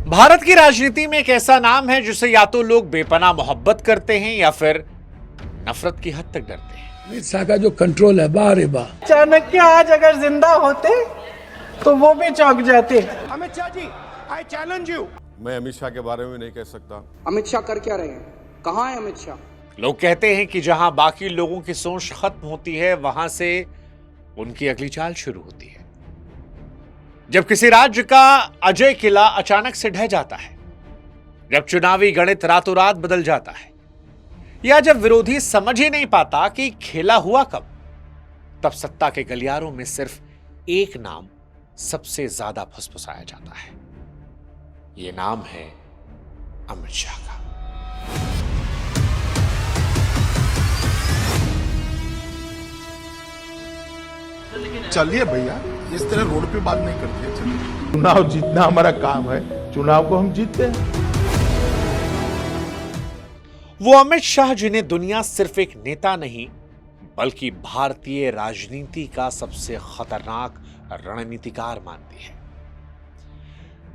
भारत की राजनीति में एक ऐसा नाम है जिसे या तो लोग बेपनाह मोहब्बत करते हैं या फिर नफरत की हद तक डरते हैं। अमित शाह का जो कंट्रोल है, वाह रे वाह। चाणक्य आज अगर जिंदा होते तो वो भी चौंक जाते। Amit Shah ji, I challenge you. मैं अमित शाह के बारे में नहीं कह सकता। अमित शाह कर क्या रहे हैं? कहाँ है अमित शाह? लोग कहते हैं कि जहां बाकी लोगों की सोच खत्म होती है वहां से उनकी अगली चाल शुरू होती है। जब किसी राज्य का अजय किला अचानक से ढह जाता है, जब चुनावी गणित रातों रात बदल जाता है, या जब विरोधी समझ ही नहीं पाता कि खेला हुआ कब, तब सत्ता के गलियारों में सिर्फ एक नाम सबसे ज्यादा फुसफुसाया जाता है। यह नाम है अमित शाह का। चलिए भैया, इस तरह रोड पे बात नहीं करते। चलिए, चुनाव जीतना हमारा काम है, चुनाव को हम जीतते हैं। वो अमित शाह जिन्हें दुनिया सिर्फ एक नेता नहीं बल्कि भारतीय राजनीति का सबसे खतरनाक रणनीतिकार मानती है,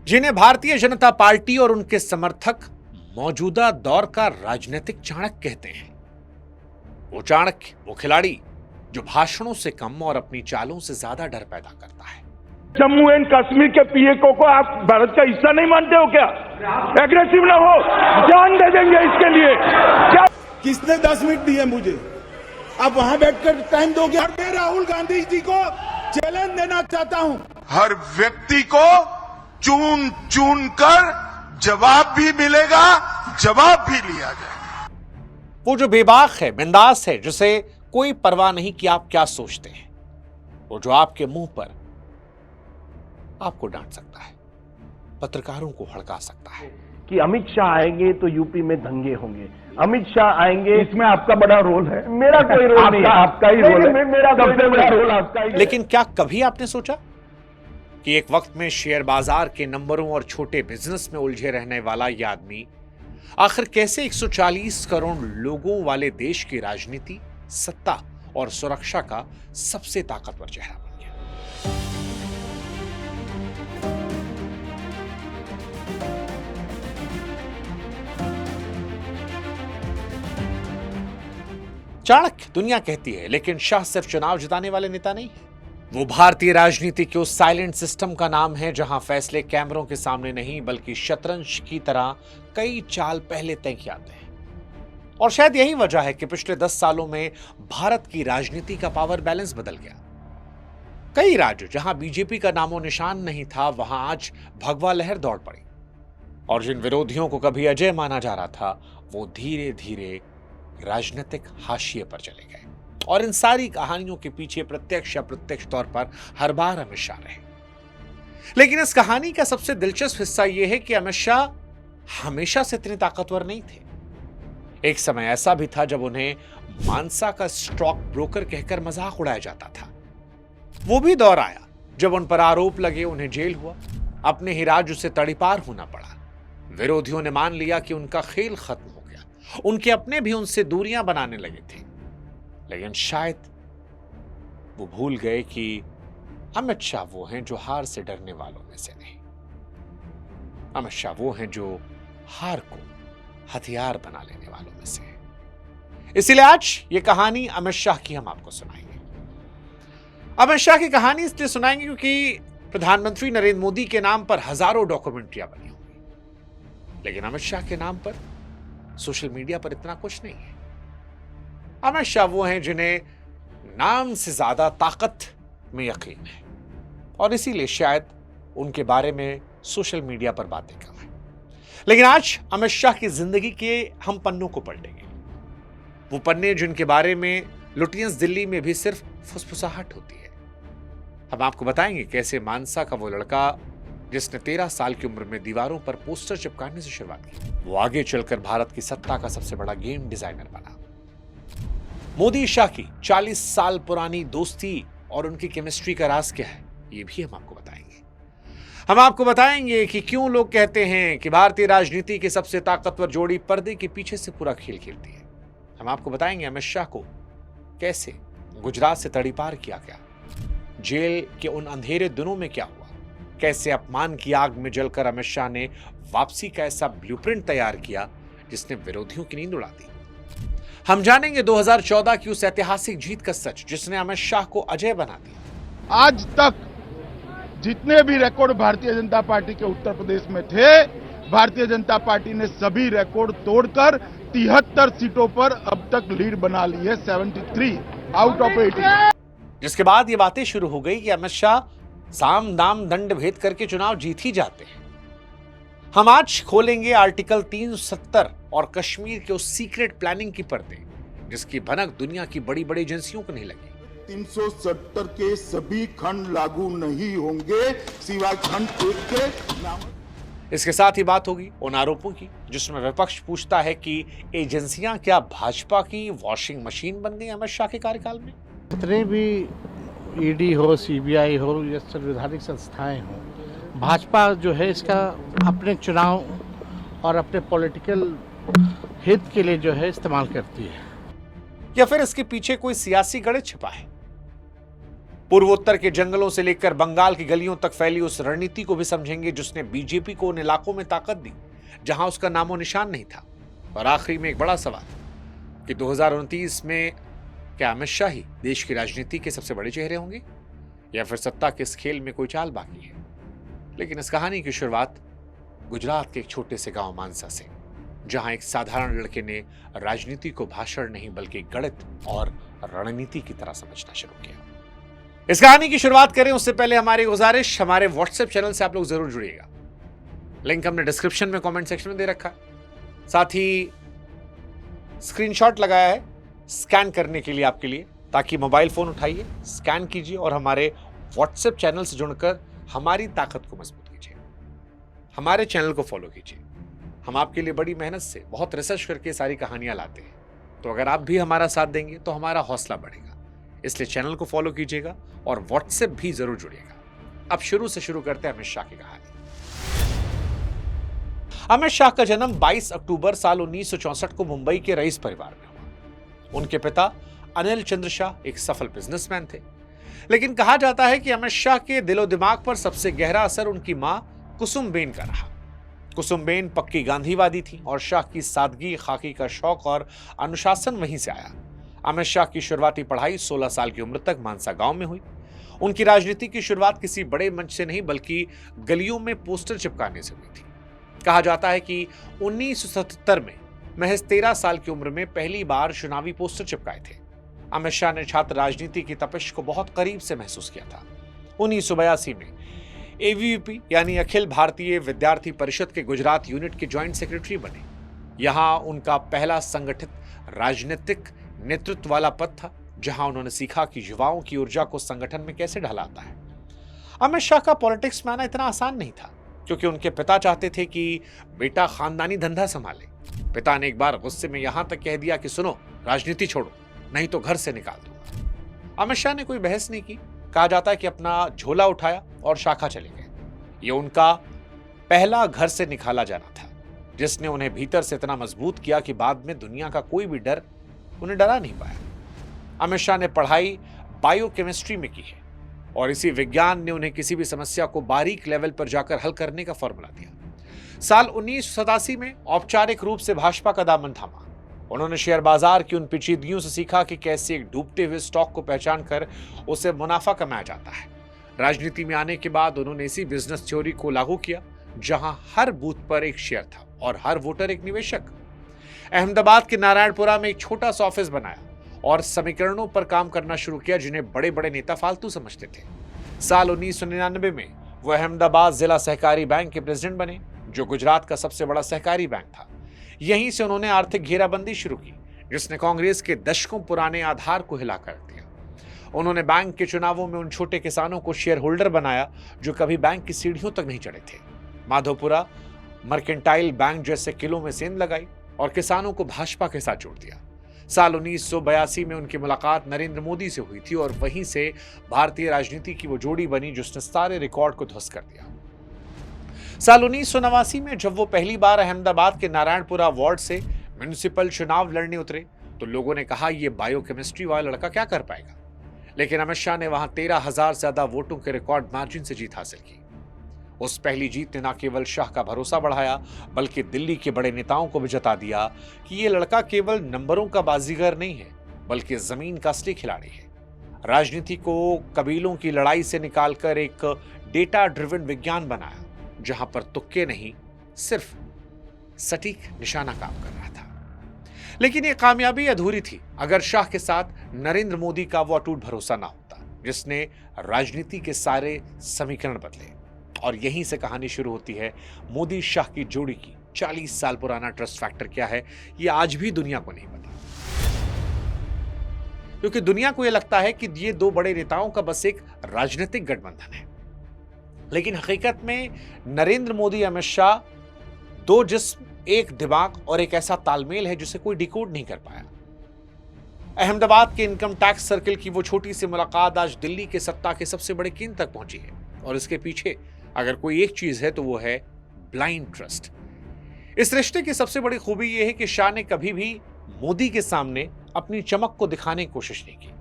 जिन्हें भारतीय जनता पार्टी और उनके समर्थक मौजूदा दौर का राजनीतिक चाणक्य कहते हैं। वो चाणक्य, वो खिलाड़ी जो भाषणों से कम और अपनी चालों से ज्यादा डर पैदा करता है। जम्मू एंड कश्मीर के पीए को आप भारत का हिस्सा नहीं मानते हो क्या? एग्रेसिव ना हो, जान दे देंगे इसके लिए। क्या किसने 10 मिनट दिए मुझे? आप वहां बैठकर टाइम दोगे? मैं राहुल गांधी जी को चैलेंज देना चाहता हूं। हर व्यक्ति को चुन चुन कर जवाब भी मिलेगा, जवाब भी लिया जाएगा। वो जो बेबाक है, बिंदास है, जिसे कोई परवाह नहीं कि आप क्या सोचते हैं, वो जो आपके मुंह पर आपको डांट सकता है, पत्रकारों को हड़का सकता है कि अमित शाह आएंगे तो यूपी में दंगे होंगे, अमित शाह आएंगे, इसमें आपका बड़ा रोल है। मेरा कोई रोल नहीं है, आपका ही रोल है। मेरा सबसे बड़ा रोल आपका ही है। लेकिन क्या कभी आपने सोचा कि एक वक्त में शेयर बाजार के नंबरों और छोटे बिजनेस में उलझे रहने वाला यह आदमी आखिर कैसे 140 करोड़ लोगों वाले देश की राजनीति, सत्ता और सुरक्षा का सबसे ताकतवर चेहरा बन गया। चाणक्य दुनिया कहती है, लेकिन शाह सिर्फ चुनाव जिताने वाले नेता नहीं है। वो भारतीय राजनीति के उस साइलेंट सिस्टम का नाम है जहां फैसले कैमरों के सामने नहीं बल्कि शतरंज की तरह कई चाल पहले तय किए जाते हैं। और शायद यही वजह है कि पिछले 10 सालों में भारत की राजनीति का पावर बैलेंस बदल गया। कई राज्य जहां बीजेपी का नामो निशान नहीं था, वहां आज भगवा लहर दौड़ पड़ी, और जिन विरोधियों को कभी अजय माना जा रहा था, वो धीरे धीरे राजनीतिक हाशिए पर चले गए। और इन सारी कहानियों के पीछे प्रत्यक्ष या अप्रत्यक्ष तौर पर हर बार अमित शाह रहे। लेकिन इस कहानी का सबसे दिलचस्प हिस्सा यह है कि अमित शाह हमेशा से इतने ताकतवर नहीं थे। एक समय ऐसा भी था जब उन्हें मानसा का स्टॉक ब्रोकर कहकर मजाक उड़ाया जाता था। वो भी दौर आया जब उन पर आरोप लगे, उन्हें जेल हुआ, अपने ही राज्य से तड़ीपार होना पड़ा। विरोधियों ने मान लिया कि उनका खेल खत्म हो गया, उनके अपने भी उनसे दूरियां बनाने लगे थे। लेकिन शायद वो भूल गए कि अमित शाह वो हैं जो हार से डरने वालों में से नहीं। अमित शाह वो हैं जो हार को हथियार बना लेने वालों में से है। इसलिए आज ये कहानी अमित शाह की हम आपको सुनाएंगे। अमित शाह की कहानी इसलिए सुनाएंगे क्योंकि प्रधानमंत्री नरेंद्र मोदी के नाम पर हजारों डॉक्यूमेंट्रियां बनी होंगी, लेकिन अमित शाह के नाम पर सोशल मीडिया पर इतना कुछ नहीं है। अमित शाह वो हैं जिन्हें नाम से ज्यादा ताकत में यकीन है, और इसीलिए शायद उनके बारे में सोशल मीडिया पर बातें कम है। लेकिन आज अमित शाह की जिंदगी के हम पन्नों को पलटेंगे, वो पन्ने जिनके बारे में लुटियंस दिल्ली में भी सिर्फ फुसफुसाहट होती है। हम आपको बताएंगे कैसे मानसा का वो लड़का जिसने 13 साल की उम्र में दीवारों पर पोस्टर चिपकाने से शुरुआत की, वो आगे चलकर भारत की सत्ता का सबसे बड़ा गेम डिजाइनर बना। मोदी शाह की 40 साल पुरानी दोस्ती और उनकी केमिस्ट्री का राज क्या है, ये भी हम आपको बताएंगे। हम आपको बताएंगे कि क्यों लोग कहते हैं कि भारतीय राजनीति की सबसे ताकतवर जोड़ी पर्दे के पीछे से पूरा खेल खेलती है। हम आपको बताएंगे अमित शाह को कैसे गुजरात से तड़ीपार किया गया, जेल के उन अंधेरे दिनों में क्या हुआ, कैसे अपमान की आग में जलकर अमित शाह ने वापसी का ऐसा ब्लूप्रिंट तैयार किया जिसने विरोधियों की नींद उड़ा दी। हम जानेंगे 2014 की उस ऐतिहासिक जीत का सच जिसने अमित शाह को अजय बना दिया। आज तक जितने भी रिकॉर्ड भारतीय जनता पार्टी के उत्तर प्रदेश में थे, भारतीय जनता पार्टी ने सभी रिकॉर्ड तोड़कर 73 सीटों पर अब तक लीड बना ली है, 73 आउट ऑफ 80। जिसके बाद ये बातें शुरू हो गई कि अमित शाह साम दाम दंड भेद करके चुनाव जीत ही जाते हैं। हम आज खोलेंगे आर्टिकल 370 और कश्मीर के उस सीक्रेट प्लानिंग की पर्दे जिसकी भनक दुनिया की बड़ी बड़ी एजेंसियों को नहीं लगी। 370 के सभी खंड लागू नहीं होंगे सिवाय खंड 1 के नाम। इसके साथ ही बात होगी उन आरोपों की जिसमें विपक्ष पूछता है कि एजेंसियां क्या भाजपा की वॉशिंग मशीन बन गई अमित शाह के कार्यकाल में। जितने भी ईडी हो, सीबीआई हो या संवैधानिक संस्थाएं हो, भाजपा जो है इसका अपने चुनाव और अपने पॉलिटिकल हित के लिए जो है इस्तेमाल करती है, या फिर इसके पीछे कोई सियासी गणित छिपा है। पूर्वोत्तर के जंगलों से लेकर बंगाल की गलियों तक फैली उस रणनीति को भी समझेंगे जिसने बीजेपी को उन इलाकों में ताकत दी जहां उसका नामो निशान नहीं था। और आखिरी में एक बड़ा सवाल कि 2029 में क्या अमित शाह ही देश की राजनीति के सबसे बड़े चेहरे होंगे या फिर सत्ता के इस खेल में कोई चाल बाकी है। लेकिन इस कहानी की शुरुआत गुजरात के एक छोटे से गांव मानसा से, जहां एक साधारण लड़के ने राजनीति को भाषण नहीं बल्कि गणित और रणनीति की तरह समझना शुरू किया। इस कहानी की शुरुआत करें उससे पहले हमारी गुजारिश, हमारे व्हाट्सएप चैनल से आप लोग जरूर जुड़िएगा। लिंक हमने डिस्क्रिप्शन में कमेंट सेक्शन में दे रखा है। साथ ही स्क्रीनशॉट लगाया है स्कैन करने के लिए आपके लिए, ताकि मोबाइल फोन उठाइए, स्कैन कीजिए और हमारे व्हाट्सएप चैनल से जुड़कर हमारी ताकत को मजबूत कीजिए। हमारे चैनल को फॉलो कीजिए। हम आपके लिए बड़ी मेहनत से बहुत रिसर्च करके सारी कहानियां लाते हैं, तो अगर आप भी हमारा साथ देंगे तो हमारा हौसला बढ़ेगा। इसलिए चैनल को फॉलो कीजिएगा और व्हाट्सएप भी जरूर जुड़िएगा। अब शुरू से शुरू करते हैं अमित शाह की कहानी। अमित शाह का जन्म 22 अक्टूबर साल 1964 को मुंबई के रईस परिवार में हुआ। उनके पिता अनिल चंद्र शाह एक सफल बिजनेसमैन थे, लेकिन कहा जाता है कि अमित शाह के दिलो दिमाग पर सबसे गहरा असर उनकी मां कुसुमबेन का रहा। कुसुमबेन पक्की गांधीवादी थी और शाह की सादगी, खाकी का शौक और अनुशासन वहीं से आया। अमित शाह की शुरुआती पढ़ाई 16 साल की उम्र तक मानसा गांव में हुई। उनकी राजनीति की शुरुआत किसी बड़े मंच से नहीं बल्कि गलियों में पोस्टर चिपकाने से हुई थी। कहा जाता है कि 1977 में महज 13 साल की उम्र में पहली बार चुनावी पोस्टर चिपकाए थे। अमित शाह ने छात्र राजनीति की तपिश को बहुत करीब से महसूस किया था। 1982 में एवीवीपी यानी अखिल भारतीय विद्यार्थी परिषद के गुजरात यूनिट के ज्वाइंट सेक्रेटरी बने। यहां उनका पहला संगठित राजनीतिक नेतृत्व वाला पद था, जहां उन्होंने सीखा कि युवाओं की ऊर्जा को संगठन में कैसे ढलाता है। अमित शाह का पॉलिटिक्स में आना इतना आसान नहीं था, क्योंकि उनके पिता चाहते थे कि बेटा खानदानी धंधा संभाले। पिता ने एक बार गुस्से में यहां तक कह दिया कि सुनो, राजनीति छोड़ो नहीं तो घर से निकाल दूंगा। अमित शाह ने कोई बहस नहीं की। कहा जाता है कि अपना झोला उठाया और शाखा चले गए। ये उनका पहला घर से निकाला जाना था, जिसने उन्हें भीतर से इतना मजबूत किया कि बाद में दुनिया का कोई भी डर उन्हें डरा नहीं पाया। अमित शाह ने पढ़ाई बायोकेमिस्ट्री में की है और इसी विज्ञान ने उन्हें किसी भी समस्या को बारीक लेवल पर जाकर हल करने का फॉर्मूला दिया। साल 1987 में औपचारिक रूप से भाजपा का दामन थामा। उन्होंने शेयर बाजार की उन पेचीदगियों से सीखा कि कैसे एक डूबते हुए स्टॉक को पहचान कर उसे मुनाफा कमाया जाता है। राजनीति में आने के बाद उन्होंने इसी बिजनेस थ्योरी को लागू किया, जहां हर बूथ पर एक शेयर था और हर वोटर एक निवेशक। अहमदाबाद के नारायणपुरा में एक छोटा सा ऑफिस बनाया और समीकरणों पर काम करना शुरू किया जिन्हें बड़े बड़े नेता फालतू समझते थे। साल 1999 में वो अहमदाबाद जिला सहकारी बैंक के प्रेसिडेंट बने, जो गुजरात का सबसे बड़ा सहकारी बैंक था। यहीं से उन्होंने आर्थिक घेराबंदी शुरू की, जिसने कांग्रेस के दशकों पुराने आधार को हिला कर दिया। उन्होंने बैंक के चुनावों में उन छोटे किसानों को शेयर होल्डर बनाया जो कभी बैंक की सीढ़ियों तक नहीं चढ़े थे। माधोपुरा मर्केंटाइल बैंक जैसे किलों में सेंध लगाई और किसानों को भाजपा के साथ जोड़ दिया। साल 1982 में उनकी मुलाकात नरेंद्र मोदी से हुई थी और वहीं से भारतीय राजनीति की वो जोड़ी बनी जिसने सारे रिकॉर्ड को ध्वस्त कर दिया। साल 1989 में जब वो पहली बार अहमदाबाद के नारायणपुरा वार्ड से म्युनिसिपल चुनाव लड़ने उतरे तो लोगों ने कहा ये बायोकेमिस्ट्री वाला लड़का क्या कर पाएगा। लेकिन अमित शाह ने वहां 13,000 से ज्यादा वोटों के रिकॉर्ड मार्जिन से जीत हासिल की। उस पहली जीत ने न केवल शाह का भरोसा बढ़ाया बल्कि दिल्ली के बड़े नेताओं को भी जता दिया कि ये लड़का केवल नंबरों का बाजीगर नहीं है बल्कि जमीन का असली खिलाड़ी है। राजनीति को कबीलों की लड़ाई से निकालकर एक डेटा ड्रिवन विज्ञान बनाया जहां पर तुक्के नहीं सिर्फ सटीक निशाना काम कर रहा था। लेकिन यह कामयाबी अधूरी थी अगर शाह के साथ नरेंद्र मोदी का वो अटूट भरोसा ना होता जिसने राजनीति के सारे समीकरण बदले। और यहीं से कहानी शुरू होती है मोदी शाह की जोड़ी की। 40 साल पुराना ट्रस्ट फैक्टर क्या है यह आज भी दुनिया को नहीं पता, क्योंकि दुनिया को यह लगता है कि ये दो बड़े नेताओं का बस एक राजनीतिक गठबंधन है। लेकिन हकीकत में नरेंद्र मोदी अमित शाह दो जिस्म, एक दिमाग और एक ऐसा तालमेल है जिसे कोई डिकोड नहीं कर पाया। अहमदाबाद के इनकम टैक्स सर्किल की वो छोटी सी मुलाकात आज दिल्ली के सत्ता के सबसे बड़े केंद्र तक पहुंची है। और इसके पीछे अगर कोई एक चीज है तो वो है ब्लाइंड ट्रस्ट। इस रिश्ते की सबसे बड़ी खूबी यह है कि शाह ने कभी भी मोदी के सामने अपनी चमक को दिखाने की कोशिश नहीं की।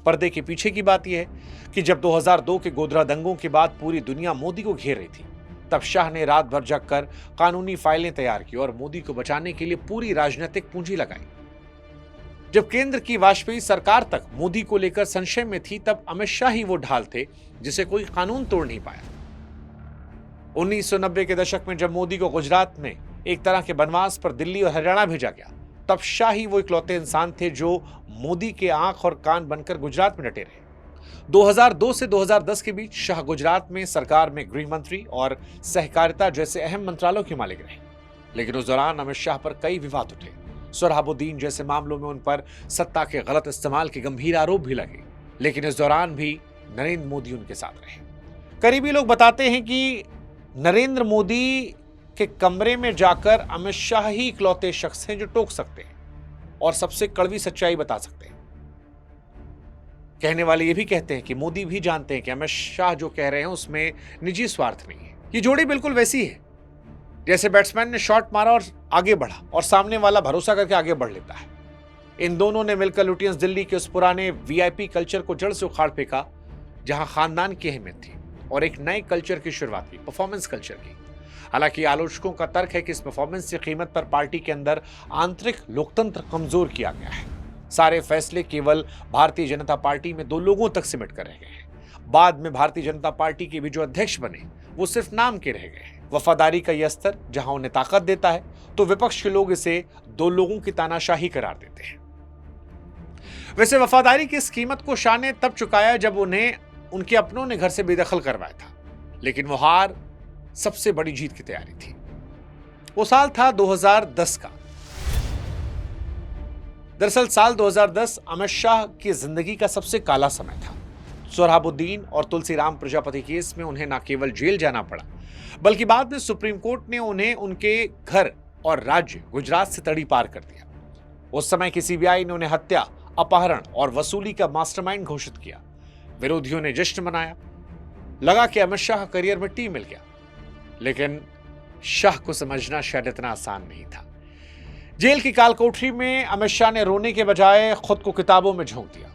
पर्दे के पीछे की बात यह है कि जब 2002 के गोधरा दंगों के बाद पूरी दुनिया मोदी को घेर रही थी तब शाह ने रात भर जगकर कानूनी फाइलें तैयार की और मोदी को बचाने के लिए पूरी राजनीतिक पूंजी लगाई। जब केंद्र की वाजपेयी सरकार तक मोदी को लेकर संशय में थी तब अमित शाह ही वो ढाल थे जिसे कोई कानून तोड़ नहीं पाया। 1990 के दशक में जब मोदी को गुजरात में एक तरह के बनवास पर दिल्ली और हरियाणा भेजा गया तब शाह ही वो इकलौते इंसान थे जो मोदी के आंख और कान बनकर गुजरात में डटे रहे। 2002 से 2010 के बीच शाह गुजरात में सरकार में गृह मंत्री और सहकारिता जैसे अहम मंत्रालयों के मालिक रहे। लेकिन उस दौरान अमित शाह पर कई विवाद उठे। सोहराबुद्दीन जैसे मामलों में उन पर सत्ता के गलत इस्तेमाल के गंभीर आरोप भी लगे। लेकिन इस दौरान भी नरेंद्र मोदी उनके साथ रहे। करीबी लोग बताते हैं कि नरेंद्र मोदी के कमरे में जाकर अमित शाह ही इकलौते शख्स हैं जो टोक सकते हैं और सबसे कड़वी सच्चाई बता सकते हैं। कहने वाले ये भी कहते हैं कि मोदी भी जानते हैं कि अमित शाह जो कह रहे हैं उसमें निजी स्वार्थ नहीं है। ये जोड़ी बिल्कुल वैसी है जैसे बैट्समैन ने शॉट मारा और आगे बढ़ा और सामने वाला भरोसा करके आगे बढ़ लेता है। इन दोनों ने मिलकर लुटियंस दिल्ली के उस पुराने वीआईपी कल्चर को जड़ से उखाड़ फेंका जहां खानदान की अहमियत थी और एक नए कल्चर की शुरुआत की, परफॉर्मेंस कल्चर की। हालांकि आलोचकों का तर्क है कि इस परफॉर्मेंस की कीमत पर पार्टी के अंदर आंतरिक लोकतंत्र कमजोर किया गया है। सारे फैसले केवल भारतीय जनता पार्टी में दो लोगों तक सिमट कर रह गए हैं। बाद में भारतीय जनता पार्टी के भी जो अध्यक्ष बने वो सिर्फ नाम के रह गए हैं। वफादारी का यह स्तर जहां उन्हें ताकत देता है तो विपक्ष के लोग इसे दो लोगों की तानाशाही करार देते हैं। वैसे वफादारी की इस कीमत को शाह ने तब चुकाया जब उन्हें उनके अपनों ने घर से बेदखल करवाया था। लेकिन वो हार सबसे बड़ी जीत की तैयारी थी। वो साल था 2010 का। दरअसल साल 2010 अमित शाह की जिंदगी का सबसे काला समय था। सोहराबुद्दीन और तुलसीराम प्रजापति केस में उन्हें न केवल जेल जाना पड़ा बल्कि बाद में सुप्रीम कोर्ट ने उन्हें उनके घर और राज्य गुजरात से तड़ी पार कर दिया। उस समय की सीबीआई ने उन्हें हत्या, अपहरण और वसूली का मास्टरमाइंड घोषित किया। विरोधियों ने जश्न मनाया। लगा कि अमित शाह करियर में टी मिल गया। लेकिन शाह को समझना शायद इतना आसान नहीं था। जेल की कालकोठरी में अमित शाह ने रोने के बजाय खुद को किताबों में झोंक दिया।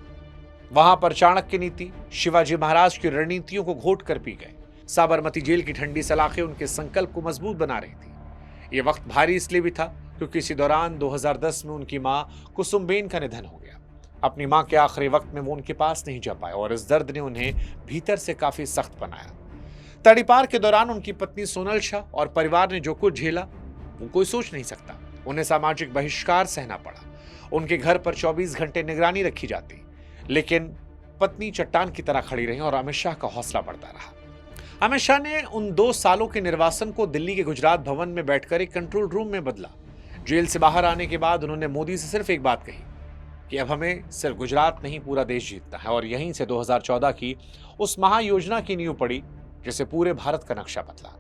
वहां पर चाणक्य नीति, शिवाजी महाराज की रणनीतियों को घोट कर पी गए। साबरमती जेल की ठंडी सलाखें उनके संकल्प को मजबूत बना रही थी। यह वक्त भारी इसलिए भी था क्योंकि इसी दौरान 2010 में उनकी मां कुसुमबेन का निधन हो गया। अपनी मां के आखिरी वक्त में वो उनके पास नहीं जा पाए और इस दर्द ने उन्हें भीतर से काफी सख्त बनाया। तड़ीपार के दौरान उनकी पत्नी सोनल शाह और परिवार ने जो कुछ झेला वो कोई सोच नहीं सकता। उन्हें सामाजिक बहिष्कार सहना पड़ा। उनके घर पर 24 घंटे निगरानी रखी जाती, लेकिन पत्नी चट्टान की तरह खड़ी रही और अमित शाह का हौसला बढ़ता रहा। अमित शाह ने उन 2 सालों के निर्वासन को दिल्ली के गुजरात भवन में बैठकर एक कंट्रोल रूम में बदला। जेल से बाहर आने के बाद उन्होंने मोदी से सिर्फ एक बात कही कि अब हमें सिर्फ गुजरात नहीं पूरा देश जीतना है। और यहीं से 2014 की उस महायोजना की नींव पड़ी जिसे पूरे भारत का नक्शा बदला।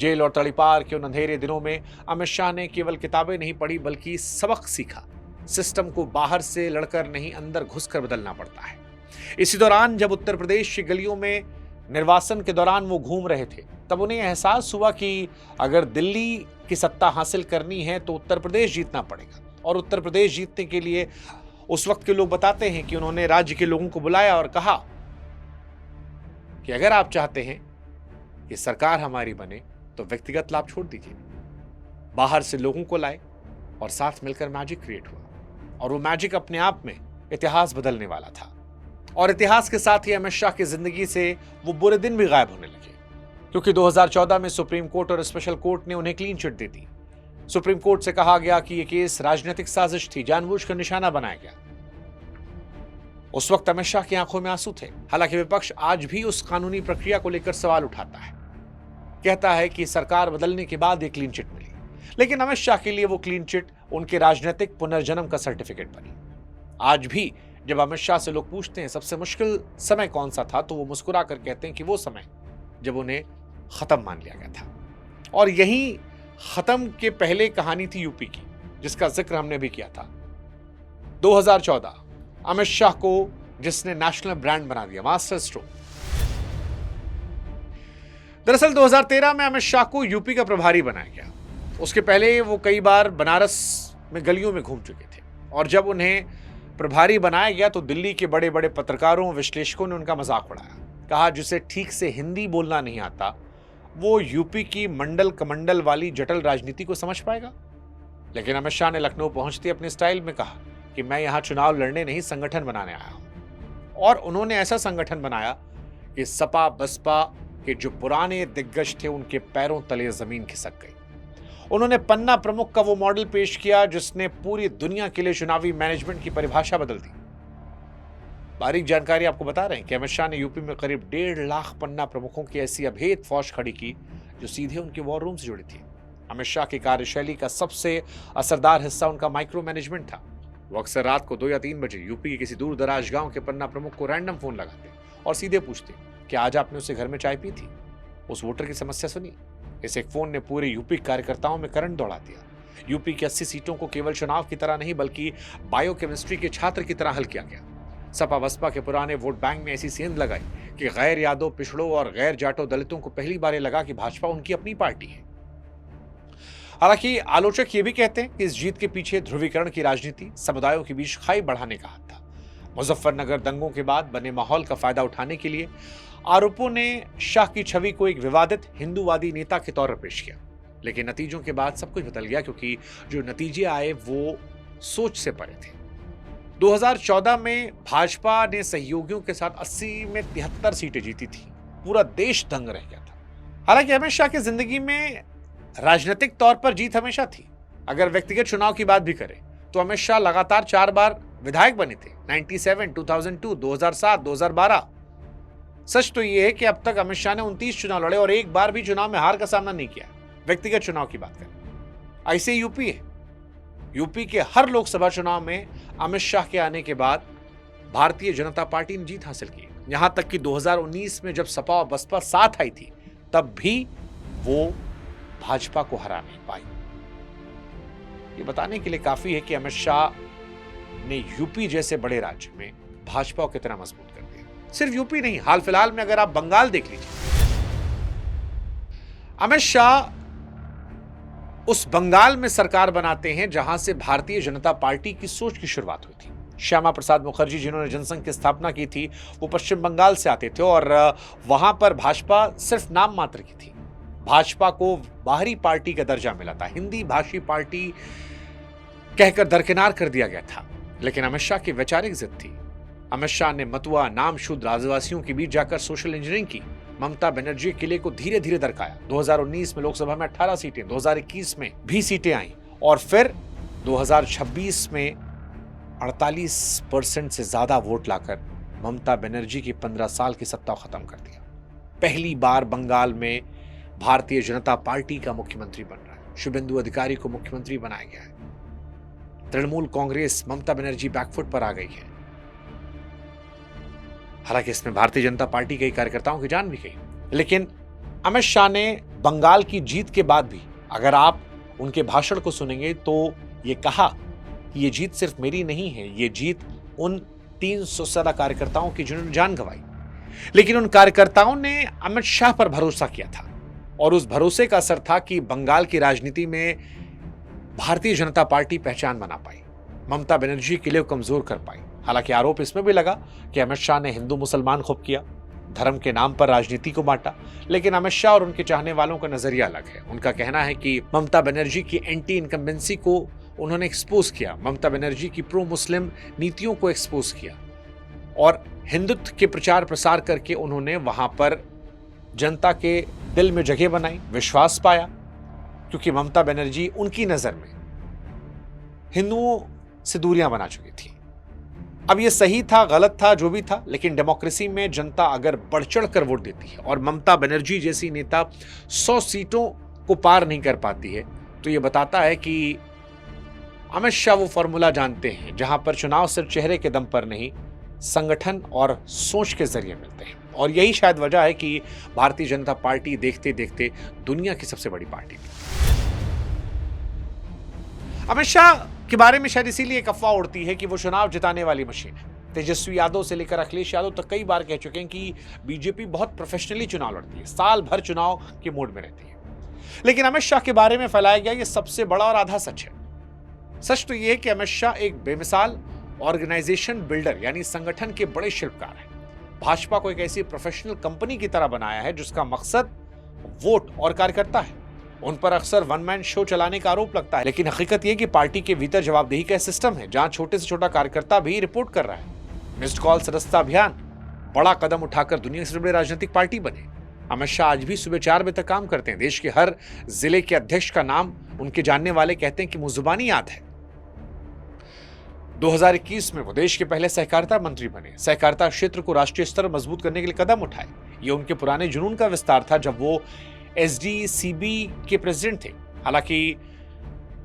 जेल और तड़ीपार के उन अंधेरे दिनों में अमित शाह ने केवल किताबें नहीं पढ़ी बल्कि सबक सीखा। सिस्टम को बाहर से लड़कर नहीं अंदर घुसकर बदलना पड़ता है। इसी दौरान जब उत्तर प्रदेश की गलियों में निर्वासन के दौरान वो घूम रहे थे तब उन्हें एहसास हुआ कि अगर दिल्ली की सत्ता हासिल करनी है तो उत्तर प्रदेश जीतना पड़ेगा। और उत्तर प्रदेश जीतने के लिए उस वक्त के लोग बताते हैं कि उन्होंने राज्य के लोगों को बुलाया और कहा कि अगर आप चाहते हैं कि सरकार हमारी बने तो व्यक्तिगत लाभ छोड़ दीजिए, बाहर से लोगों को लाए और साथ मिलकर मैजिक क्रिएट हुआ। और वो मैजिक अपने आप में इतिहास बदलने वाला था। और इतिहास के साथ ही अमित शाह की जिंदगी से वो बुरे दिन भी गायब होने लगे, क्योंकि 2014 में सुप्रीम कोर्ट और स्पेशल कोर्ट ने उन्हें क्लीन चिट दे दी। सुप्रीम कोर्ट से कहा गया कि यह केस राजनीतिक साजिश थी, जानबूझकर निशाना बनाया गया। उस वक्त अमित शाह की आंखों में आंसू थे। हालांकि विपक्ष आज भी उस कानूनी प्रक्रिया को लेकर सवाल उठाता है, कहता है कि सरकार बदलने के बाद ये क्लीन चिट मिली, लेकिन अमित शाह के लिए वो क्लीन चिट उनके राजनीतिक पुनर्जन्म का सर्टिफिकेट बनी। आज भी जब अमित शाह से लोग पूछते हैं सबसे मुश्किल समय कौन सा था, तो वो मुस्कुरा कर कहते हैं कि वो समय जब उन्हें खत्म मान लिया गया था। और यही खत्म के पहले कहानी थी यूपी की, जिसका जिक्र हमने भी किया था। 2014 अमित शाह को जिसने नेशनल ब्रांड बना दिया, मास्टर स्ट्रोक। दरअसल 2013 में अमित शाह को यूपी का प्रभारी बनाया गया। उसके पहले वो कई बार बनारस में गलियों में घूम चुके थे, और जब उन्हें प्रभारी बनाया गया तो दिल्ली के बड़े बड़े पत्रकारों विश्लेषकों ने उनका मजाक उड़ाया। कहा जिसे ठीक से हिंदी बोलना नहीं आता वो यूपी की मंडल कमंडल वाली जटिल राजनीति को समझ पाएगा। लेकिन अमित शाह ने लखनऊ पहुंचते अपने स्टाइल में कहा कि मैं यहां चुनाव लड़ने नहीं, संगठन बनाने आया हूं। और उन्होंने ऐसा संगठन बनाया कि सपा बसपा के जो पुराने दिग्गज थे उनके पैरों तले जमीन खिसक गई। उन्होंने पन्ना प्रमुख का वो मॉडल पेश किया जिसने पूरी दुनिया के लिए चुनावी मैनेजमेंट की परिभाषा बदल दी। बारीक जानकारी आपको बता रहे हैं कि अमित शाह ने यूपी में करीब 1.5 लाख पन्ना प्रमुखों की ऐसी अभेद फौज खड़ी की जो सीधे उनके वॉर रूम से जुड़ी थी। अमित शाह की कार्यशैली का सबसे असरदार हिस्सा उनका माइक्रो मैनेजमेंट था। वो अक्सर रात को 2 या 3 बजे यूपी के किसी दूर दराज गांव के पन्ना प्रमुख को रैंडम फोन लगाते और सीधे पूछते कि आज आपने उससे घर में चाय पी थी, उस वोटर की समस्या सुनी। इस एक फोन ने पूरे यूपी कार्यकर्ताओं में करंट दौड़ा दिया। यूपी की 80 सीटों को केवल चुनाव की तरह नहीं बल्कि बायोकेमिस्ट्री के छात्र की तरह हल किया गया। सपा बसपा के पुराने वोट बैंक में ऐसी सेंध लगाई कि गैर यादव, पिछड़ों और गैर जाटों दलितों को पहली बार लगा कि भाजपा उनकी अपनी पार्टी है। हालांकि आलोचक ये भी कहते हैं कि इस जीत के पीछे ध्रुवीकरण की राजनीति, समुदायों के बीच खाई बढ़ाने का हाथ था। मुजफ्फरनगर दंगों के बाद बने माहौल का फायदा उठाने के लिए आरोपों ने शाह की छवि को एक विवादित हिंदूवादी नेता के तौर पर पेश किया। लेकिन नतीजों के बाद सब कुछ बदल गया, क्योंकि जो नतीजे आए वो सोच से परे थे। 2014 में भाजपा ने सहयोगियों के साथ 80 में 73 सीटें जीती थी। पूरा देश दंग रह गया था। हालांकि अमित शाह की जिंदगी में राजनीतिक तौर पर जीत हमेशा थी। अगर व्यक्तिगत चुनाव की बात भी करें तो अमित शाह लगातार 4 बार विधायक बने थे, 97, 2002, 2007, 2012। सच तो यह है कि अब तक अमित शाह ने 29 चुनाव लड़े और एक बार भी चुनाव में हार का सामना नहीं किया। व्यक्तिगत चुनाव की बात करें, ऐसे यूपी है। यूपी के हर लोकसभा चुनाव में अमित शाह के आने के बाद भारतीय जनता पार्टी ने जीत हासिल की। यहां तक कि 2019 में जब सपा और बसपा साथ आई थी तब भी वो भाजपा को हरा नहीं पाई। ये बताने के लिए काफी है कि अमित शाह ने यूपी जैसे बड़े राज्य में भाजपा को कितना मजबूत कर दिया। सिर्फ यूपी नहीं, हाल फिलहाल में अगर आप बंगाल देख लीजिए, अमित शाह उस बंगाल में सरकार बनाते हैं जहां से भारतीय जनता पार्टी की सोच की शुरुआत हुई थी। श्यामा प्रसाद मुखर्जी जिन्होंने जनसंघ की स्थापना की थी वो पश्चिम बंगाल से आते थे और वहां पर भाजपा सिर्फ नाम मात्र की थी। भाजपा को बाहरी पार्टी का दर्जा मिला था, हिंदी भाषी पार्टी कहकर दरकिनार कर दिया गया था। लेकिन अमित शाह की वैचारिक जिद थी। अमित शाह ने मतुआ, नाम शुद्ध आदिवासियों के बीच जाकर सोशल इंजीनियरिंग की। ममता बनर्जी किले को धीरे धीरे दरकाया। 2019 में लोकसभा में 18 सीटें, 2021 में भी सीटें आईं और फिर 2026 में 48% से ज्यादा वोट लाकर ममता बनर्जी की 15 साल की सत्ता खत्म कर दिया। पहली बार बंगाल में भारतीय जनता पार्टी का मुख्यमंत्री बन रहा है। शुभेंदु अधिकारी को मुख्यमंत्री बनाया गया है। तृणमूल कांग्रेस, ममता बनर्जी बैकफुट पर आ गई है। हालांकि इसमें भारतीय जनता पार्टी के कार्यकर्ताओं की जान भी गई। लेकिन अमित शाह ने बंगाल की जीत के बाद भी अगर आप उनके भाषण को सुनेंगे तो ये कहा कि ये जीत सिर्फ मेरी नहीं है, ये जीत उन 300 से ज्यादा कार्यकर्ताओं की जिन्होंने जान गंवाई। लेकिन उन कार्यकर्ताओं ने अमित शाह पर भरोसा किया था और उस भरोसे का असर था कि बंगाल की राजनीति में भारतीय जनता पार्टी पहचान बना पाई, ममता बनर्जी किले को कमजोर कर पाई। हालांकि आरोप इसमें भी लगा कि अमित शाह ने हिंदू मुसलमान खूब किया, धर्म के नाम पर राजनीति को बांटा। लेकिन अमित शाह और उनके चाहने वालों का नजरिया अलग है। उनका कहना है कि ममता बनर्जी की एंटी इनकम्बेंसी को उन्होंने एक्सपोज किया, ममता बनर्जी की प्रो मुस्लिम नीतियों को एक्सपोज किया और हिंदुत्व के प्रचार प्रसार करके उन्होंने वहां पर जनता के दिल में जगह बनाई, विश्वास पाया, क्योंकि ममता बनर्जी उनकी नजर में हिंदुओं से दूरियां बना चुकी थी। अब ये सही था, गलत था, जो भी था, लेकिन डेमोक्रेसी में जनता अगर बढ़ चढ़ कर वोट देती है और ममता बनर्जी जैसी नेता 100 सीटों को पार नहीं कर पाती है, तो ये बताता है कि अमित शाह वो फॉर्मूला जानते हैं जहां पर चुनाव सिर्फ चेहरे के दम पर नहीं, संगठन और सोच के जरिए मिलते हैं। और यही शायद वजह है कि भारतीय जनता पार्टी देखते देखते दुनिया की सबसे बड़ी पार्टी थी। अमित शाह के बारे में शायद इसीलिए एक अफवाह उड़ती है कि वो चुनाव जिताने वाली मशीन है। तेजस्वी यादव से लेकर अखिलेश यादव तक कई बार कह चुके हैं कि बीजेपी बहुत प्रोफेशनली चुनाव लड़ती है, साल भर चुनाव के मोड में रहती है। लेकिन अमित शाह के बारे में फैलाया गया ये सबसे बड़ा और आधा सच है। सच तो यह है कि अमित शाह एक बेमिसाल ऑर्गेनाइजेशन बिल्डर यानी संगठन के बड़े शिल्पकार हैं। भाजपा को एक ऐसी प्रोफेशनल कंपनी की तरह बनाया है जिसका मकसद वोट और कार्यकर्ता है। उन पर अक्सर वन मैन शो चलाने का आरोप लगता है, लेकिन हकीकत यह कि पार्टी के भीतर जवाबदेही का सिस्टम है जहां छोटे से छोटा कार्यकर्ता भी रिपोर्ट कर रहा है। मिस्ड कॉल सदस्यता अभियान बड़ा कदम उठाकर दुनिया से बड़ी राजनीतिक पार्टी बने। अमित शाह आज भी सुबह 4 बजे तक काम करते हैं। देश के हर जिले के अध्यक्ष का नाम उनके जानने वाले कहते हैं कि मुजुबानी याद है। 2021 में वो देश के पहले सहकारिता मंत्री बने। सहकारिता क्षेत्र को राष्ट्रीय स्तर मजबूत करने के लिए कदम उठाए। ये उनके पुराने जुनून का विस्तार था जब वो एसडीसीबी के प्रेसिडेंट थे। हालांकि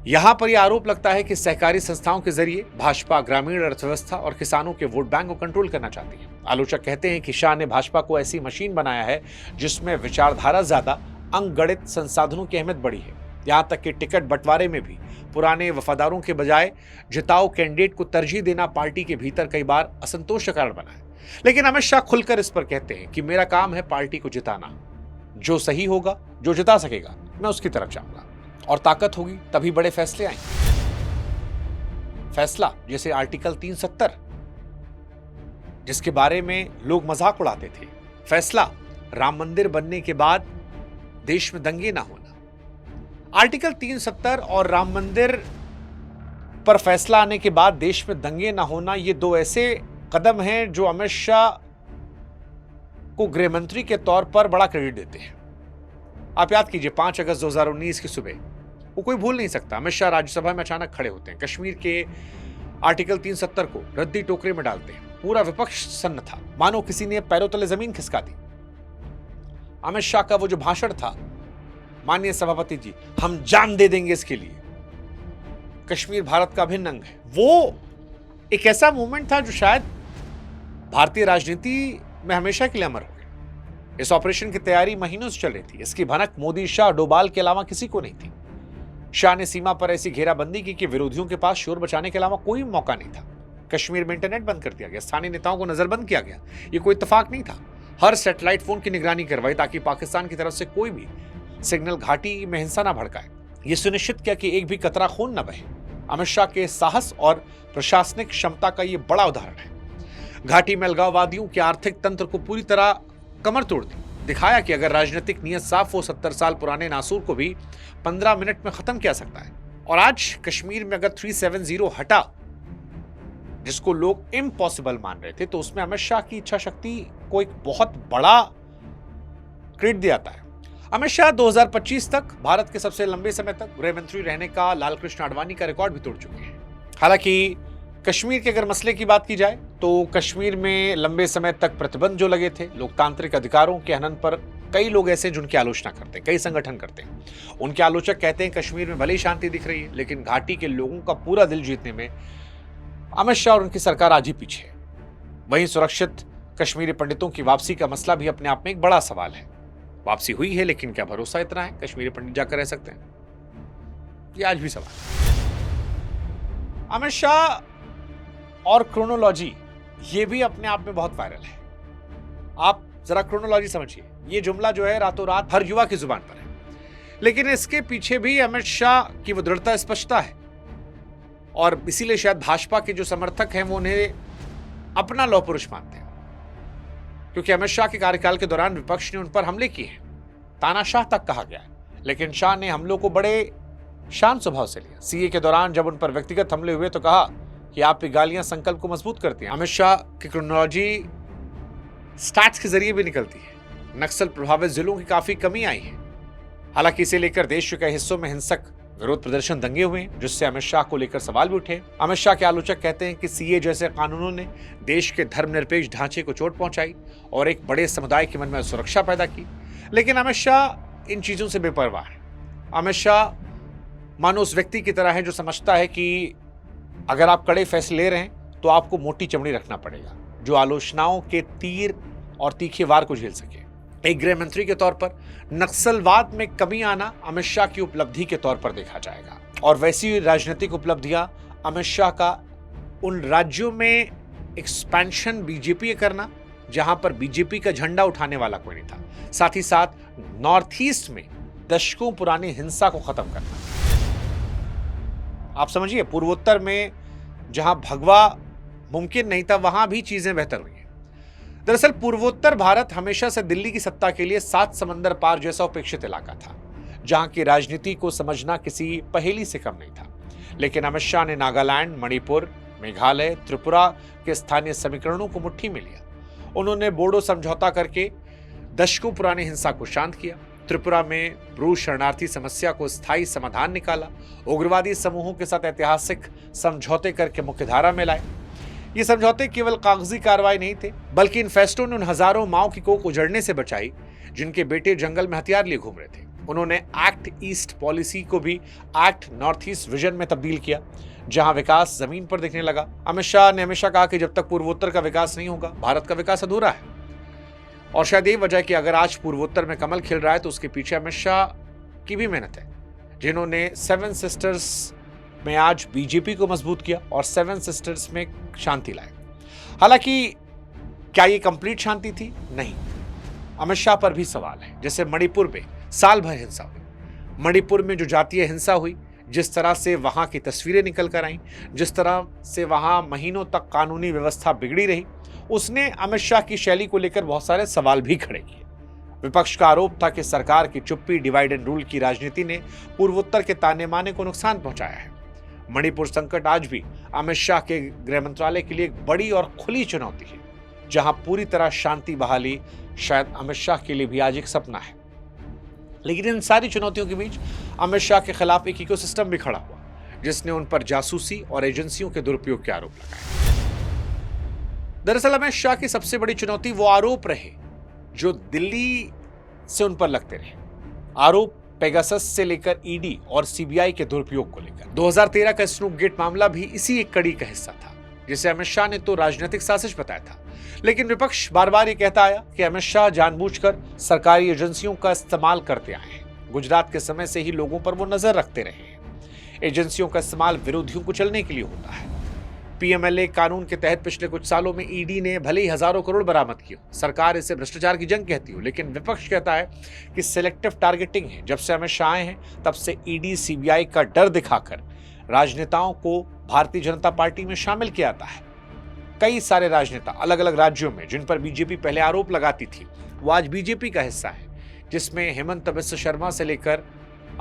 यहां पर यह आरोप लगता है कि सहकारी संस्थाओं के जरिए भाजपा ग्रामीण अर्थव्यवस्था और किसानों के वोट बैंक को कंट्रोल करना चाहती है। आलोचक कहते हैं कि शाह ने भाजपा को ऐसी मशीन बनाया है जिसमें विचारधारा ज्यादा, अंकगणित संसाधनों की अहमियत बड़ी है। यहां तक कि टिकट बंटवारे में भी पुराने वफादारों के बजाय जिताऊ कैंडिडेट को तरजीह देना पार्टी के भीतर कई बार असंतोष का कारण बना है। लेकिन अमित शाह खुलकर इस पर कहते हैं कि मेरा काम है पार्टी को जिताना, जो सही होगा, जो जिता सकेगा, मैं उसकी तरफ जाऊंगा और ताकत होगी तभी बड़े फैसले आएंगे। फैसला जैसे आर्टिकल 370 जिसके बारे में लोग मजाक उड़ाते थे, फैसला राम मंदिर बनने के बाद देश में दंगे ना होना। आर्टिकल 370 और राम मंदिर पर फैसला आने के बाद देश में दंगे ना होना, ये दो ऐसे कदम हैं जो अमित शाह को गृह मंत्री के तौर पर बड़ा क्रेडिट देते हैं। आप याद कीजिए 5 अगस्त 2019 की सुबह, वो कोई भूल नहीं सकता। अमित शाह राज्यसभा में अचानक खड़े होते हैं, कश्मीर के आर्टिकल 370 को रद्दी टोकरे में डालते हैं। पूरा विपक्ष सन्न था, मानो किसी ने पैरों तले जमीन खिसका दी। अमित शाह का वो जो भाषण था, माननीय सभापति जी, हम जान दे देंगे इसके लिए, कश्मीर भारत का अभिन्न अंग है, वो एक ऐसा मूवमेंट था जो शायद भारतीय राजनीति में हमेशा के लिए अमर हो गया। इस ऑपरेशन की तैयारी महीनों से चल रही थी। इसकी भनक मोदी, शाह, डोभाल के अलावा किसी को नहीं थी। शाह ने सीमा पर ऐसी घेराबंदी की कि विरोधियों के पास शोर बचाने के अलावा कोई मौका नहीं था। कश्मीर में इंटरनेट बंद कर दिया गया, स्थानीय नेताओं को नजरबंद किया गया। यह कोई इत्तेफाक नहीं था। हर सैटेलाइट फोन की निगरानी करवाई ताकि पाकिस्तान की तरफ से कोई भी सिग्नल घाटी में हिंसा न भड़काए। यह सुनिश्चित किया कि एक भी कतरा खून न बहे। अमित शाह के साहस और प्रशासनिक क्षमता का यह बड़ा उदाहरण है। घाटी में अलगाववादियों के आर्थिक तंत्र को पूरी तरह कमर तोड़ दी, दिखाया कि अगर राजनीतिक नियत साफ हो, 70 साल पुराने नासूर को भी 15 मिनट में खत्म किया सकता है। और आज कश्मीर में अगर 370 हटा, जिसको लोग इम्पॉसिबल मान रहे थे, तो उसमें अमित शाह की इच्छा शक्ति को एक बहुत बड़ा क्रेडिट दिया जाता है। अमित शाह 2025 तक भारत के सबसे लंबे समय तक गृह मंत्री रहने का लालकृष्ण आडवाणी का रिकॉर्ड भी तोड़ चुके हैं। हालांकि कश्मीर के अगर मसले की बात की जाए तो कश्मीर में लंबे समय तक प्रतिबंध जो लगे थे, लोकतांत्रिक अधिकारों के हनन पर कई लोग ऐसे जिनकी आलोचना करते हैं, कई संगठन करते हैं। उनके आलोचक कहते हैं कश्मीर में भले ही शांति दिख रही है, लेकिन घाटी के लोगों का पूरा दिल जीतने में अमित शाह और उनकी सरकार आज ही पीछे है। वहीं सुरक्षित कश्मीरी पंडितों की वापसी का मसला भी अपने आप में एक बड़ा सवाल है। वापसी हुई है, लेकिन क्या भरोसा इतना है कश्मीरी पंडित जाकर रह सकते हैं? ये आज भी सवाल। अमित शाह और क्रोनोलॉजी, ये भी अपने आप में बहुत वायरल है। आप जरा क्रोनोलॉजी समझिए। ये जुमला जो है रातों रात हर युवा की जुबान पर है, लेकिन इसके पीछे भी अमित शाह की वो दृढ़ता, स्पष्टता है। और इसीलिए शायद भाजपा के जो समर्थक हैं वो उन्हें अपना लौह पुरुष मानते हैं, क्योंकि अमित शाह के कार्यकाल के दौरान विपक्ष ने उन पर हमले किए हैं, तानाशाह तक कहा गया है, लेकिन शाह ने हमलों को बड़े शांत स्वभाव से लिया। सीए के दौरान जब उन पर व्यक्तिगत हमले हुए तो कहा कि आपकी गालियां संकल्प को मजबूत करती हैं। अमित शाह की क्रोनोलॉजी स्टैट्स के जरिए भी निकलती है। नक्सल प्रभावित जिलों की काफी कमी आई है। हालांकि इसे लेकर देश के कई हिस्सों में हिंसक विरोध प्रदर्शन दंगे हुए, जिससे अमित शाह को लेकर सवाल भी उठे। अमित शाह के आलोचक कहते हैं कि सीए जैसे कानूनों ने देश के धर्मनिरपेक्ष ढांचे को चोट पहुंचाई और एक बड़े समुदाय के मन में सुरक्षा पैदा की। लेकिन अमित शाह इन चीजों से बेपरवाह है। अमित शाह मानो उस व्यक्ति की तरह है जो समझता है कि अगर आप कड़े फैसले ले रहे हैं तो आपको मोटी चमड़ी रखना पड़ेगा, जो आलोचनाओं के तीर और तीखे वार को झेल सके। एक गृह मंत्री के तौर पर नक्सलवाद में कमी आना अमित शाह की उपलब्धि के तौर पर देखा जाएगा, और वैसी राजनीतिक उपलब्धियां अमित शाह का उन राज्यों में एक्सपेंशन बीजेपी करना जहां पर बीजेपी का झंडा उठाने वाला कोई नहीं था, साथ ही साथ नॉर्थ ईस्ट में दशकों पुरानी हिंसा को खत्म करना। आप समझिए, पूर्वोत्तर में जहां भगवा मुमकिन नहीं था वहां भी चीजें बेहतर हुई हैं। दरअसल पूर्वोत्तर भारत हमेशा से दिल्ली की सत्ता के लिए 7 समंदर पार जैसा उपेक्षित इलाका था, जहां की राजनीति को समझना किसी पहेली से कम नहीं था। लेकिन अमित शाह ने नागालैंड, मणिपुर, मेघालय, त्रिपुरा के स्थानीय समीकरणों को मुट्ठी में लिया। उन्होंने बोडो समझौता करके दशकों पुरानी हिंसा को शांत किया। त्रिपुरा में ब्रू शरणार्थी समस्या को स्थायी समाधान निकाला। उग्रवादी समूहों के साथ ऐतिहासिक समझौते करके मुख्यधारा में लाए। ये समझौते केवल कागजी कार्रवाई नहीं थे, बल्कि इन फैसलों ने उन हजारों माओ की कोख उजड़ने से बचाई जिनके बेटे जंगल में हथियार लिए घूम रहे थे। उन्होंने एक्ट ईस्ट पॉलिसी को भी एक्ट नॉर्थ ईस्ट विजन में तब्दील किया, जहां विकास जमीन पर दिखने लगा। अमित शाह ने हमेशा कहा कि जब तक पूर्वोत्तर का विकास नहीं होगा, भारत का विकास अधूरा है। और शायद यही वजह कि अगर आज पूर्वोत्तर में कमल खिल रहा है तो उसके पीछे अमित शाह की भी मेहनत है, जिन्होंने 7 सिस्टर्स में आज बीजेपी को मजबूत किया और 7 सिस्टर्स में शांति लाई। हालांकि क्या ये कंप्लीट शांति थी? नहीं। अमित शाह पर भी सवाल है। जैसे मणिपुर में साल भर हिंसा हुई, मणिपुर में जो जातीय हिंसा हुई, जिस तरह से वहां की तस्वीरें निकल कर आई, जिस तरह से वहां महीनों तक कानूनी व्यवस्था बिगड़ी रही, उसने अमित शाह की शैली को लेकर बहुत सारे सवाल भी खड़े किए। विपक्ष का आरोप था कि सरकार की चुप्पी, डिवाइड एंड रूल की राजनीति ने पूर्वोत्तर के ताने माने को नुकसान पहुंचाया है। मणिपुर संकट आज भी अमित शाह के गृह मंत्रालय के लिए एक बड़ी और खुली चुनौती है, जहां पूरी तरह शांति बहाली शायद अमित शाह के लिए भी आज एक सपना है। लेकिन इन सारी चुनौतियों के बीच अमित शाह के खिलाफ एक इकोसिस्टम भी खड़ा हुआ, जिसने उन पर जासूसी और एजेंसियों के दुरुपयोग के आरोप लगाए। दरअसल अमित शाह की सबसे बड़ी चुनौती वो आरोप रहे जो दिल्ली से उन पर लगते रहे। आरोप पेगासस से लेकर ईडी और सीबीआई के दुरुपयोग को लेकर। 2013 का स्नूप गेट मामला भी इसी एक कड़ी का हिस्सा था, जिसे अमित शाह ने तो राजनीतिक साजिश बताया था। लेकिन विपक्ष बार बार ये कहता आया कि अमित शाह जानबूझकर सरकारी एजेंसियों का इस्तेमाल करते आए हैं। गुजरात के समय से ही लोगों पर वो नजर रखते रहे हैं। एजेंसियों का इस्तेमाल विरोधियों को चलने के लिए होता है। पीएमएलए कानून के तहत पिछले कुछ सालों में ईडी ने भले ही हजारों करोड़ बरामद किए, सरकार इसे भ्रष्टाचार की जंग कहती हो, लेकिन विपक्ष कहता है कि सिलेक्टिव टारगेटिंग है। जब से अमित शाह आए हैं तब से ईडी सीबीआई का डर दिखाकर राजनेताओं को भारतीय जनता पार्टी में शामिल किया जाता है। कई सारे राजनेता अलग अलग राज्यों में जिन पर बीजेपी पहले आरोप लगाती थी, वो आज बीजेपी का हिस्सा है, जिसमें हेमंत बिस्व शर्मा से लेकर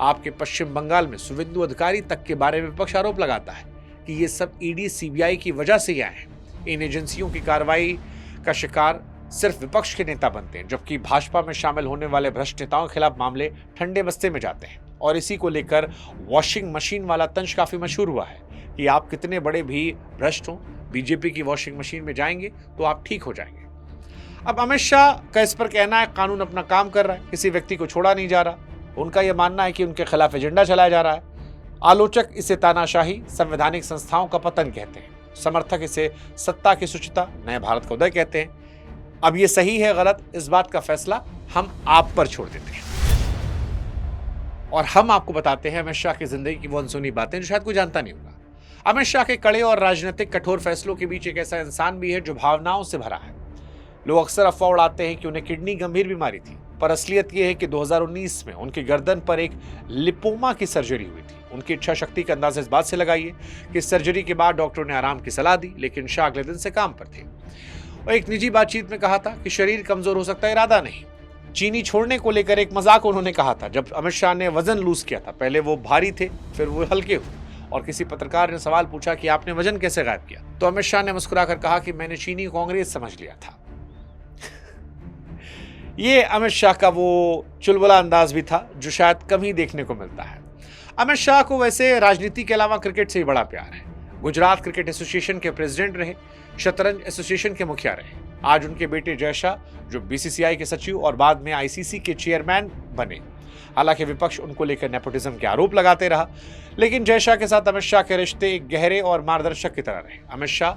आपके पश्चिम बंगाल में शुवेंदु अधिकारी तक के बारे में विपक्ष आरोप लगाता है कि ये सब ईडी सीबीआई की वजह से ही आए हैं। इन एजेंसियों की कार्रवाई का शिकार सिर्फ विपक्ष के नेता बनते हैं, जबकि भाजपा में शामिल होने वाले भ्रष्ट नेताओं के खिलाफ मामले ठंडे बस्ते में जाते हैं। और इसी को लेकर वॉशिंग मशीन वाला तंज काफी मशहूर हुआ है कि आप कितने बड़े भी भ्रष्ट हो, बीजेपी की वॉशिंग मशीन में जाएंगे तो आप ठीक हो जाएंगे। अब अमित शाह का इस पर कहना है कानून अपना काम कर रहा है, किसी व्यक्ति को छोड़ा नहीं जा रहा। उनका यह मानना है कि उनके खिलाफ एजेंडा चलाया जा रहा है। आलोचक इसे तानाशाही, संवैधानिक संस्थाओं का पतन कहते हैं। समर्थक इसे सत्ता की सुचिता, नए भारत का उदय कहते हैं। अब ये सही है गलत, इस बात का फैसला हम आप पर छोड़ देते हैं। और हम आपको बताते हैं अमित शाह की जिंदगी की वो अनसुनी बातें जो शायद कोई जानता नहीं होगा। अमित शाह के कड़े और राजनीतिक कठोर फैसलों के बीच एक ऐसा इंसान भी है जो भावनाओं से भरा है। लोग अक्सर अफवाह उड़ाते हैं कि उन्हें किडनी गंभीर बीमारी थी, पर असलियत यह है कि 2019 में उनकी गर्दन पर एक लिपोमा की सर्जरी हुई थी। उनकी इच्छा शक्ति का अंदाजा इस बात से लगाइए कि सर्जरी के बाद डॉक्टरों ने आराम की सलाह दी, लेकिन शाह अगले दिन से काम पर थे। और एक निजी बातचीत में कहा था कि शरीर कमजोर हो सकता है, इरादा नहीं। चीनी छोड़ने को लेकर एक मजाक उन्होंने कहा था जब अमित शाह ने वजन लूज किया था। पहले वो भारी थे, फिर वो हल्के हुए, और किसी पत्रकार ने सवाल पूछा कि आपने वजन कैसे गायब किया, तो अमित शाह ने मुस्कुराकर कहा कि मैंने चीनी को अंग्रेज समझ लिया था। ये अमित शाह का वो चुलबुला अंदाज भी था जो शायद कम ही देखने को मिलता है। अमित शाह को वैसे राजनीति के अलावा क्रिकेट से ही बड़ा प्यार है। गुजरात क्रिकेट एसोसिएशन के प्रेसिडेंट रहे, शतरंज एसोसिएशन के मुखिया रहे। आज उनके बेटे जय शाह जो बीसीसीआई के सचिव और बाद में आईसीसी के चेयरमैन बने। हालांकि विपक्ष उनको लेकर नेपोटिज्म के आरोप लगाते रहा, लेकिन जय शाह के साथ अमित शाह के रिश्ते एक गहरे और मार्गदर्शक की तरह रहे। अमित शाह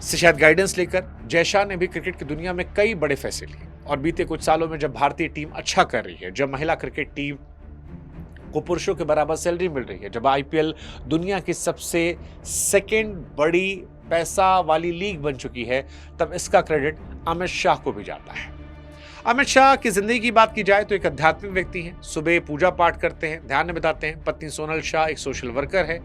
से शायद गाइडेंस लेकर जय शाह ने भी क्रिकेट की दुनिया में कई बड़े फैसले लिए, और बीते कुछ सालों में जब भारतीय टीम अच्छा कर रही है, जब महिला क्रिकेट टीम को पुरुषों के बराबर सैलरी मिल रही है, जब आईपीएल दुनिया की सबसे सेकेंड बड़ी पैसा वाली लीग बन चुकी है, तब इसका क्रेडिट अमित शाह को भी जाता है। अमित शाह की जिंदगी की बात की जाए तो एक आध्यात्मिक व्यक्ति हैं। सुबह पूजा पाठ करते हैं, ध्यान में बिताते हैं। पत्नी सोनल शाह एक सोशल वर्कर है।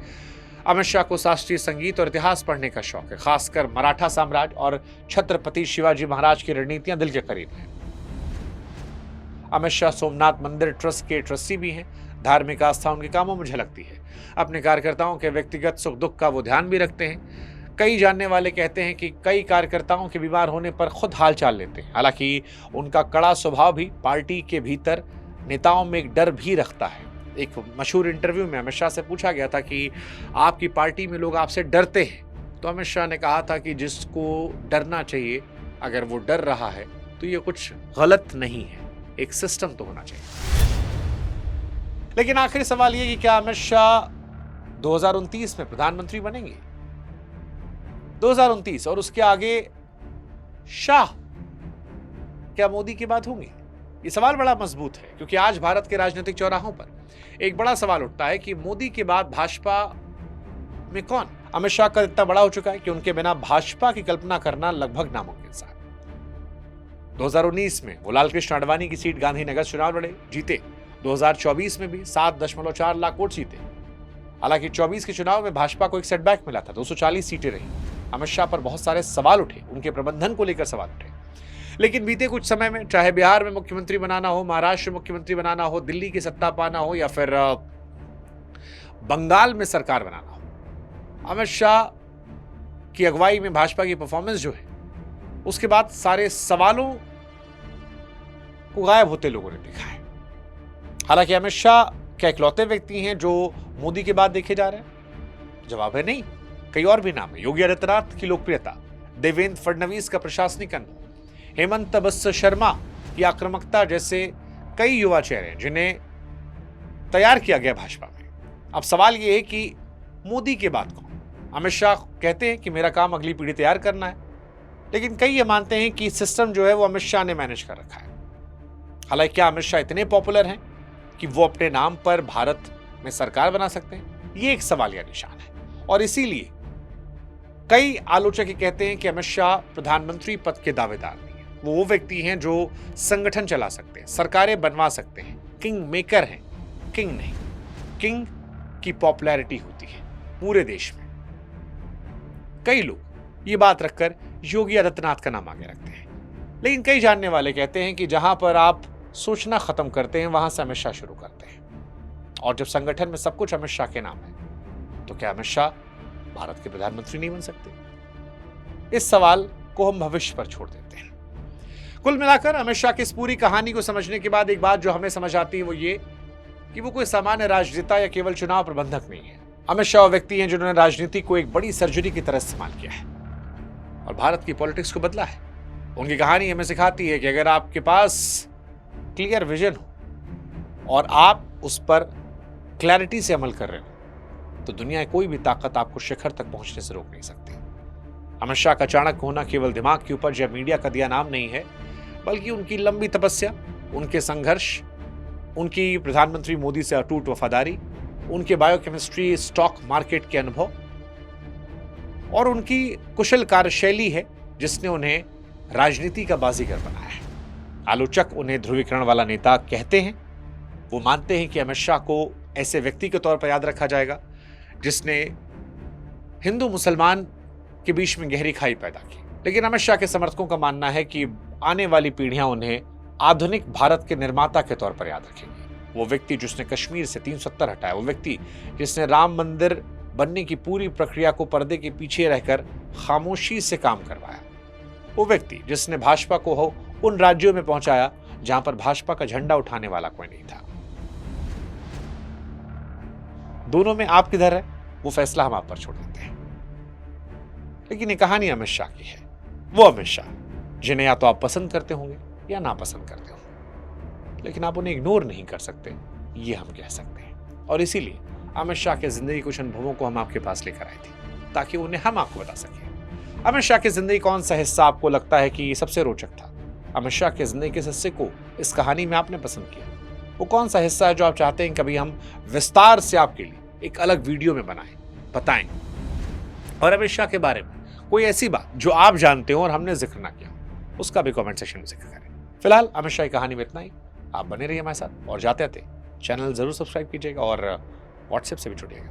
अमित शाह को शास्त्रीय संगीत और इतिहास पढ़ने का शौक है, खासकर मराठा साम्राज्य और छत्रपति शिवाजी महाराज की रणनीतियां दिल के करीब हैं। अमित शाह सोमनाथ मंदिर ट्रस्ट के ट्रस्टी भी हैं। धार्मिक आस्था उनके कामों में झलकती है। अपने कार्यकर्ताओं के व्यक्तिगत सुख दुख का वो ध्यान भी रखते हैं। कई जानने वाले कहते हैं कि कई कार्यकर्ताओं के बीमार होने पर खुद हाल चाल लेते हैं। हालांकि उनका कड़ा स्वभाव भी पार्टी के भीतर नेताओं में एक डर भी रखता है। एक मशहूर इंटरव्यू में अमित शाह से पूछा गया था कि आपकी पार्टी में लोग आपसे डरते हैं, तो अमित शाह ने कहा था कि जिसको डरना चाहिए अगर वो डर रहा है तो ये कुछ गलत नहीं है, एक सिस्टम तो होना चाहिए। लेकिन आखिरी सवाल ये कि क्या अमित शाह 2029 में प्रधानमंत्री बनेंगे? 2029 और उसके आगे शाह क्या मोदी की बात होंगी? ये सवाल बड़ा मजबूत है, क्योंकि आज भारत के राजनीतिक चौराहों पर एक बड़ा सवाल उठता है कि मोदी के बाद भाजपा में कौन? अमित शाह का इतना बड़ा हो चुका है कि उनके बिना भाजपा की कल्पना करना लगभग नामुमकिन सा। 2019 में वो लालकृष्ण आडवाणी की सीट गांधीनगर चुनाव लड़े, जीते। 2024 में भी 7.4 लाख वोट जीते। हालांकि 24 के चुनाव में भाजपा को एक सेटबैक मिला था, 240 सीटें रही। अमित शाह पर बहुत सारे सवाल उठे, उनके प्रबंधन को लेकर सवाल उठे। लेकिन बीते कुछ समय में, चाहे बिहार में मुख्यमंत्री बनाना हो, महाराष्ट्र में मुख्यमंत्री बनाना हो, दिल्ली की सत्ता पाना हो, या फिर बंगाल में सरकार बनाना हो, अमित शाह की अगुवाई में भाजपा की परफॉर्मेंस जो है, उसके बाद सारे सवालों को गायब होते लोगों ने देखा है। हालांकि अमित शाह क्या इकलौते व्यक्ति हैं जो मोदी के बाद देखे जा रहे हैं? जवाब है नहीं। कई और भी नाम है। योगी आदित्यनाथ की लोकप्रियता, देवेंद्र फडणवीस का प्रशासनिक अनुभव, हेमंत बिस्वा शर्मा की आक्रामकता जैसे कई युवा चेहरे हैं जिन्हें तैयार किया गया भाजपा में। अब सवाल यह है कि मोदी के बाद कौन? अमित शाह कहते हैं कि मेरा काम अगली पीढ़ी तैयार करना है, लेकिन कई ये मानते हैं कि सिस्टम जो है वो अमित शाह ने मैनेज कर रखा है। हालांकि क्या अमित शाह इतने पॉपुलर हैं कि वो अपने नाम पर भारत में सरकार बना सकते हैं? ये एक सवालिया निशान है, और इसीलिए कई आलोचक कहते हैं कि अमित शाह प्रधानमंत्री पद के दावेदार नहीं है। वो व्यक्ति हैं जो संगठन चला सकते हैं, सरकारें बनवा सकते हैं, किंग मेकर हैं, किंग नहीं। किंग की पॉपुलैरिटी होती है पूरे देश में। कई लोग ये बात रखकर योगी आदित्यनाथ का नाम आगे रखते हैं, लेकिन कई जानने वाले कहते हैं कि जहां पर आप सोचना खत्म करते हैं वहां से अमित शाह शुरू करते हैं। और जब संगठन में सब कुछ अमित शाह के नाम है, तो क्या अमित शाह भारत के प्रधानमंत्री नहीं बन सकते? इस सवाल को हम भविष्य पर छोड़ देते हैं। कुल मिलाकर अमित शाह की इस पूरी कहानी को समझने के बाद एक बात जो हमें समझ आती है वो ये कि वो कोई सामान्य राजनेता या केवल चुनाव प्रबंधक नहीं है। अमित शाह व्यक्ति हैं जिन्होंने राजनीति को एक बड़ी सर्जरी की तरह इस्तेमाल किया है और भारत की पॉलिटिक्स को बदला है। उनकी कहानी हमें सिखाती है कि अगर आपके पास क्लियर विजन हो और आप उस पर क्लैरिटी से अमल कर रहे हो, तो दुनिया की कोई भी ताकत आपको शिखर तक पहुंचने से रोक नहीं सकती। अमित शाह का चाणक्य होना केवल दिमाग की उपज या मीडिया का दिया नाम नहीं है, बल्कि उनकी लंबी तपस्या, उनके संघर्ष, उनकी प्रधानमंत्री मोदी से अटूट वफादारी, उनके बायोकेमिस्ट्री स्टॉक मार्केट के अनुभव और उनकी कुशल कार्यशैली है जिसने उन्हें राजनीति का बाजीगर बनाया है। आलोचक उन्हें ध्रुवीकरण वाला नेता कहते हैं। वो मानते हैं कि अमित शाह को ऐसे व्यक्ति के तौर पर याद रखा जाएगा जिसने हिंदू मुसलमान के बीच में गहरी खाई पैदा की, लेकिन अमित शाह के समर्थकों का मानना है कि आने वाली पीढ़ियां उन्हें आधुनिक भारत के निर्माता के तौर पर याद रखेंगी। वो व्यक्ति जिसने कश्मीर से 370 हटाया, वो व्यक्ति जिसने राम मंदिर बनने की पूरी प्रक्रिया को पर्दे के पीछे रहकर खामोशी से काम करवाया, वो व्यक्ति जिसने भाजपा को उन राज्यों में पहुंचाया जहां पर भाजपा का झंडा उठाने वाला कोई नहीं था। दोनों में आप किधर है, वो फैसला हम आप पर छोड़ देते हैं। लेकिन ये कहानी अमित शाह की है, वो अमित शाह जिन्हें या तो आप पसंद करते होंगे या नापसंद करते होंगे, लेकिन आप उन्हें इग्नोर नहीं कर सकते, ये हम कह सकते हैं। और इसीलिए अमित शाह के जिंदगी कुछ अनुभवों को हम आपके पास लेकर आए थे ताकि उन्हें हम आपको बता सकें। अमित शाह की जिंदगी कौन सा हिस्सा आपको लगता है कि सबसे रोचक था? अमित शाह के जिंदगी के हिस्से को इस कहानी में आपने पसंद किया? वो कौन सा हिस्सा है जो आप चाहते हैं कभी हम विस्तार से आपके लिए एक अलग वीडियो में बनाएं, बताएं? और अमित शाह के बारे में कोई ऐसी बात जो आप जानते हो और हमने जिक्र ना किया, उसका भी कमेंट सेक्शन में जिक्र करें। फिलहाल अमित शाह की कहानी में इतना ही। आप बने रहिए हमारे साथ और जाते आते चैनल जरूर सब्सक्राइब कीजिएगा और व्हाट्सएप से भी जुड़िएगा।